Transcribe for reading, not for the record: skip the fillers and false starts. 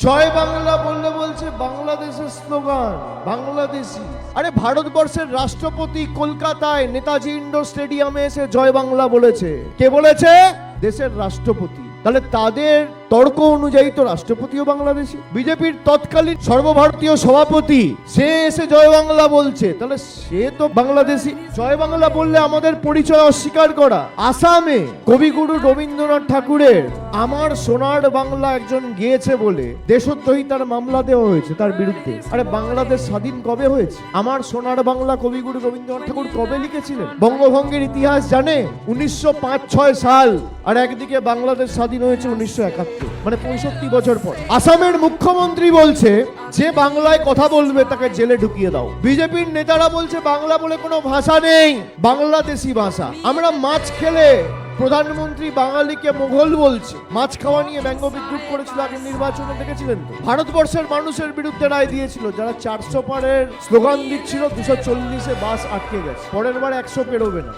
জয় বাংলা বললে বলছে বাংলাদেশের স্লোগান, বাংলাদেশি। আরে ভারতবর্ষের রাষ্ট্রপতি কলকাতায় নেতাজি ইন্ডোর স্টেডিয়ামে এসে জয় বাংলা বলেছে। কে বলেছে? দেশের রাষ্ট্রপতি। তাহলে তাদের তর্ক অনুযায়ী তো রাষ্ট্রপতিও বাংলাদেশি। বিজেপির তৎকালীন সর্বভারতীয় সভাপতি সে এসে জয় বাংলা বলছে, তাহলে সে তো বাংলাদেশি। জয় বাংলা বললে আমাদের পরিচয় অস্বীকার করা। আসামে কবিগুরু রবীন্দ্রনাথ ঠাকুরের আমার সোনার বাংলা একজন গেয়েছে বলে দেশদ্রোহিতার মামলা দেওয়া হয়েছে তার বিরুদ্ধে। আরে বাংলাদেশ স্বাধীন কবে হয়েছে? আমার সোনার বাংলা কবিগুরু রবীন্দ্রনাথ ঠাকুর কবে লিখেছিলেন? বঙ্গভঙ্গের ইতিহাস জানে? 1905-6 সাল। আর একদিকে বাংলাদেশ স্বাধীন হয়েছে 1971, মানে 65 বছর পর। আসামের মুখ্যমন্ত্রী বলছে যে বাংলায় কথা বলবে তাকে জেলে ঢুকিয়ে দাও। বিজেপির নেতারা বলছে বাংলা বলে কোনো ভাষা নেই, বাংলাদেশি ভাষা। আমরা মাছ খেলে প্রধানমন্ত্রী বাঙালিকে মোগল বলছে। মাছ খাওয়া নিয়ে ব্যঙ্গ বিদ্রুপ করেছিল আগের নির্বাচনে, দেখেছিলেন তো? ভারতবর্ষের মানুষের বিরুদ্ধে রায় দিয়েছিল। যারা 400 পারের স্লোগান দিচ্ছিল, 240-এ বাস আটকে গেছে। পরের বার 100 পেরোবে না।